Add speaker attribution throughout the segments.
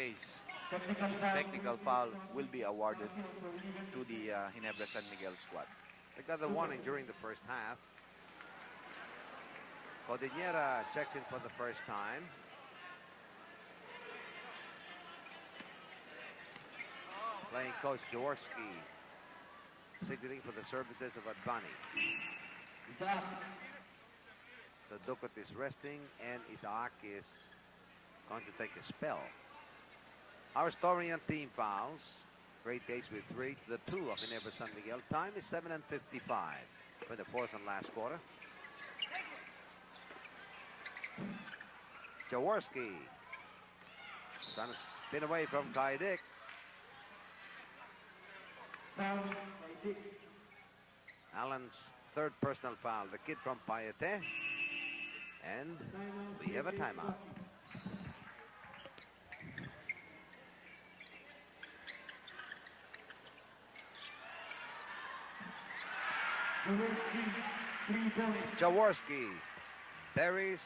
Speaker 1: case, technical foul will be awarded to the Ginebra San Miguel squad.
Speaker 2: They got the warning during the first half. Cordillera checks in for the first time. Playing coach Jaworski, signaling for the services of Advani. So Dukat is resting and Isaac is going to take a spell. Our Storian team fouls. Great case with 3 to the 2 of Ginebra San Miguel. Time is 7:55 for the fourth and last quarter. Jaworski trying to spin away from Kai Dick. Allen's third personal foul. The kid from Payete. And we have a timeout. Jaworski buries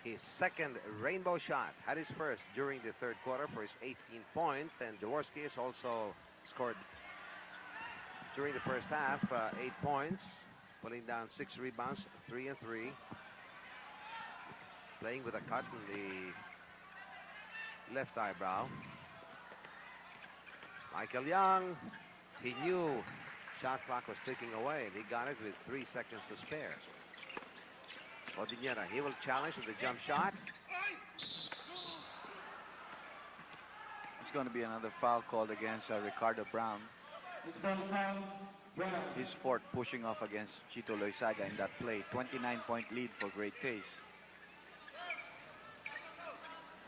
Speaker 2: his second rainbow shot. Had his first during the third quarter for his 18th point. And Jaworski has also scored during the first half 8 points, putting down 6 rebounds, 3 and 3. Playing with a cut in the left eyebrow. Michael Young, he knew shot clock was ticking away, and he got it with 3 seconds to spare. Cordillera, he will challenge with the jump shot.
Speaker 1: It's going to be another foul called against Ricardo Brown. His fourth, pushing off against Chito Loizaga in that play. 29-point lead for Great Taste.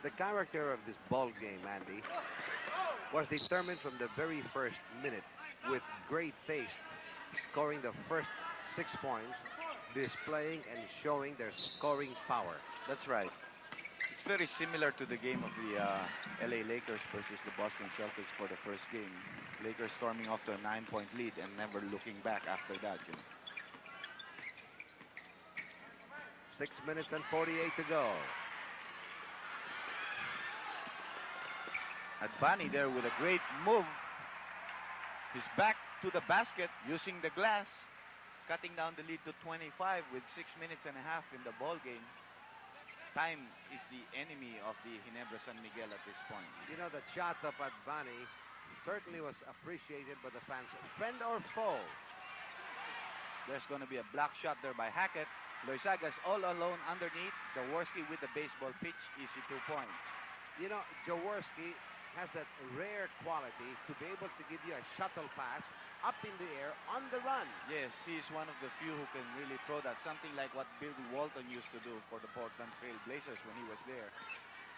Speaker 2: The character of this ball game, Andy, was determined from the very first minute, with Great Taste scoring the first 6 points, displaying and showing their scoring power.
Speaker 1: That's right. It's very similar to the game of the LA Lakers versus the Boston Celtics for the first game. Lakers storming off to a 9-point lead and never looking back after that.
Speaker 2: 6 minutes and 48 to go.
Speaker 1: Advani there with a great move. He's back to the basket using the glass, cutting down the lead to 25 with 6 minutes and a half in the ball game. Time is the enemy of the Ginebra San Miguel at this point.
Speaker 2: You know, the shot of Advani certainly was appreciated by the fans, friend or foe.
Speaker 1: There's going to be a block shot there by Hackett. Loizaga's all alone underneath. Jaworski with the baseball pitch, easy 2 points.
Speaker 2: You know, Jaworski has that rare quality to be able to give you a shuttle pass up in the air on the run.
Speaker 1: Yes, he's one of the few who can really throw that. Something like what Billy Walton used to do for the Portland Trail Blazers when he was there.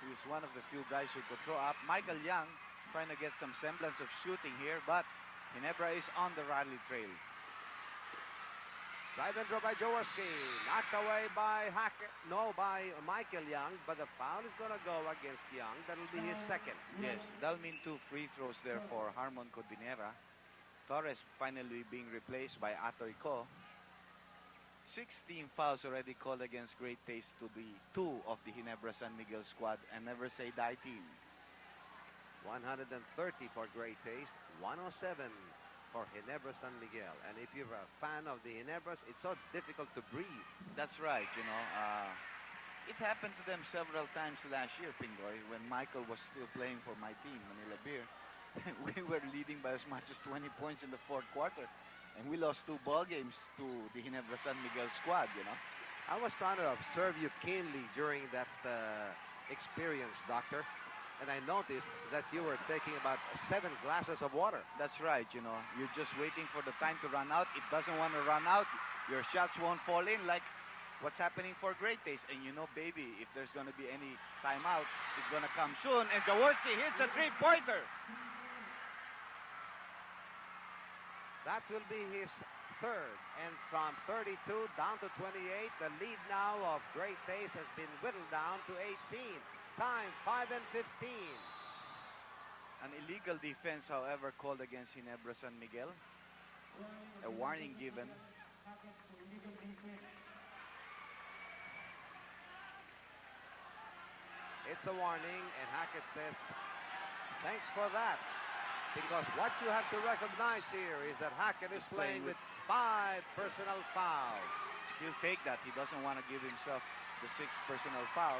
Speaker 1: He's one of the few guys who could throw up. Michael Young trying to get some semblance of shooting here, but Ginebra is on the rally trail.
Speaker 2: Drive and draw by Jaworski. Knocked away by by Michael Young, but the foul is going to go against Young. That'll be his second.
Speaker 1: Yes, that'll mean 2 free throws there for Harmon Cordillera. Torres finally being replaced by Atoy Ko. 16 fouls already called against Great Taste to the 2 of the Ginebra San Miguel squad, and never say die team.
Speaker 2: 130 for Great Taste, 107 for Ginebra San Miguel. And if you're a fan of the Ginebras, it's so difficult to breathe.
Speaker 1: That's right, it happened to them several times last year, Pingoy, when Michael was still playing for my team, Manila Beer. We were leading by as much as 20 points in the fourth quarter, and we lost 2 ball games to the Ginebra San Miguel squad,
Speaker 2: I was trying to observe you keenly during that experience, Doctor. And I noticed that you were taking about 7 glasses of water.
Speaker 1: That's right, You're just waiting for the time to run out. It doesn't want to run out. Your shots won't fall in like what's happening for Great Taste. And baby, if there's going to be any timeout, it's going to come soon. And Jaworski hits a 3-pointer.
Speaker 2: That will be his third. And from 32 down to 28, the lead now of Great Taste has been whittled down to 18. Time, 5 and 15.
Speaker 1: An illegal defense, however, called against Ginebra San Miguel. A warning given.
Speaker 2: It's a warning, and Hackett says, thanks for that. Because what you have to recognize here is that Hackett is playing with 5 personal fouls.
Speaker 1: He'll take that. He doesn't want to give himself the 6th personal foul.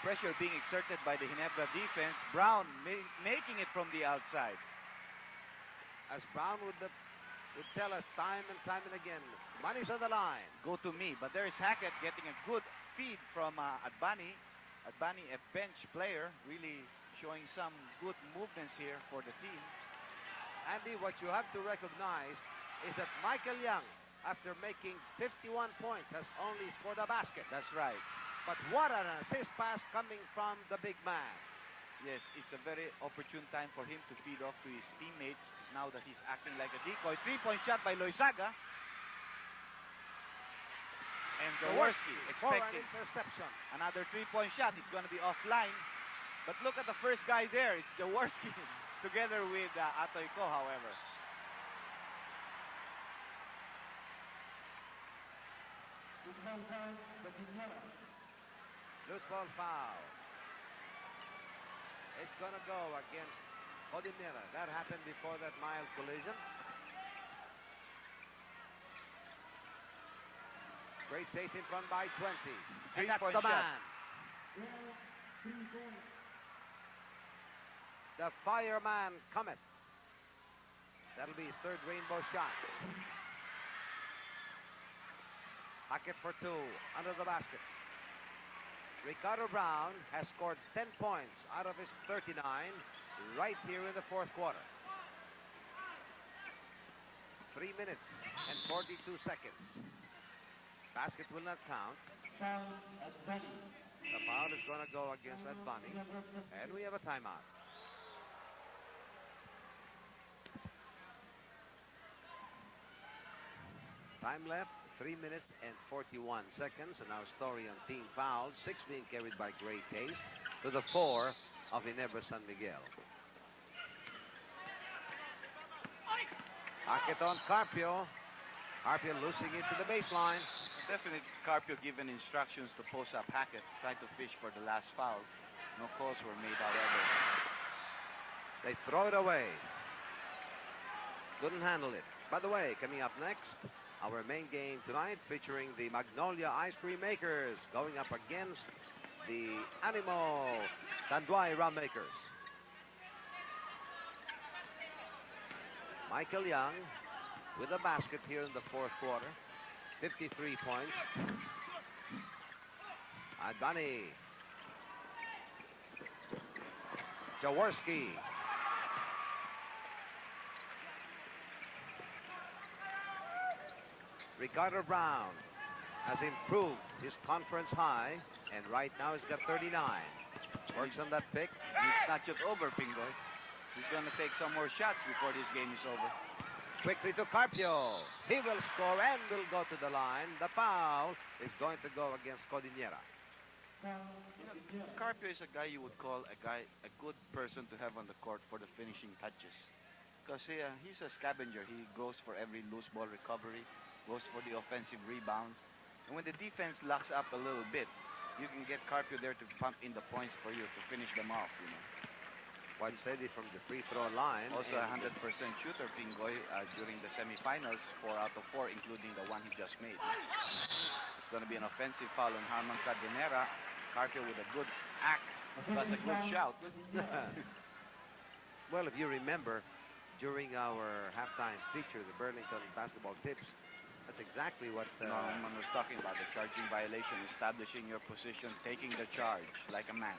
Speaker 1: Pressure being exerted by the Ginebra defense. Brown making it from the outside.
Speaker 2: As Brown would tell us time and time and again, money's on the line.
Speaker 1: Go to me. But there is Hackett getting a good feed from Adbani. Adbani, a bench player, really showing some good movements here for the team.
Speaker 2: Andy, what you have to recognize is that Michael Young, after making 51 points, has only scored a basket.
Speaker 1: That's right.
Speaker 2: But what an assist pass coming from the big man.
Speaker 1: Yes, it's a very opportune time for him to feed off to his teammates now that he's acting like a decoy. 3-point shot by Loizaga. And Jaworski expecting
Speaker 2: interception.
Speaker 1: Another 3-point shot. It's going to be offline. But look at the first guy there. It's Jaworski together with Atoyko, however.
Speaker 2: Loose ball foul. It's going to go against Ginebra. That happened before that mild collision. Great chase in front by 20. And that's the man. The fireman cometh. That'll be his 3rd rainbow shot. Hackett for 2 under the basket. Ricardo Brown has scored 10 points out of his 39 right here in the 4th quarter. 3 minutes and 42 seconds. Basket will not count. The foul is going to go against Adbani. And we have a timeout. Time left, 3 minutes and 41 seconds. And our story on team fouls, 6 being carried by Great Taste to the 4 of Ginebra San Miguel. Hackett on Carpio. Carpio losing it to the baseline.
Speaker 1: Definitely Carpio given instructions to post up Hackett, try to fish for the last foul. No calls were made, however.
Speaker 2: They throw it away. Couldn't handle it. By the way, coming up next, our main game tonight featuring the Magnolia Ice Cream Makers going up against the Animo Tanduay Rum Makers. Michael Young with a basket here in the 4th quarter. 53 points. Adbani. Jaworski. Ricardo Brown has improved his conference high, and right now he's got 39. Works on that pick.
Speaker 1: It's not just over, Pingoy. He's going to take some more shots before this game is over.
Speaker 2: Quickly to Carpio. He will score and will go to the line. The foul is going to go against Ginebra.
Speaker 1: Carpio is a guy you would call a good person to have on the court for the finishing touches. Because he's a scavenger. He goes for every loose ball recovery, goes for the offensive rebounds. And when the defense locks up a little bit, you can get Carpio there to pump in the points for you to finish them off, you know.
Speaker 2: Quite steady from the free throw line.
Speaker 1: Also a 100% shooter, Pingoy, during the semifinals, 4 out of 4, including the one he just made. It's going to be an offensive foul on Harman Cardenera. Carpio with a good act, plus a good shout.
Speaker 2: Well, if you remember, during our halftime feature, the Burlington Basketball Tips, that's exactly what
Speaker 1: Norman was talking about, the charging violation, establishing your position, taking the charge like a man.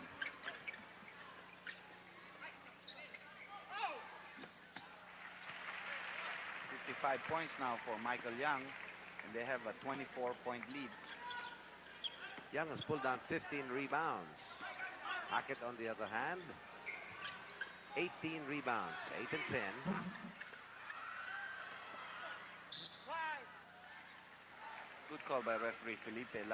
Speaker 1: 5 points now for Michael Young, and they have a 24-point lead.
Speaker 2: Young has pulled down 15 rebounds. Hackett, on the other hand, 18 rebounds, 8 and 10.
Speaker 1: Good call by referee Felipe.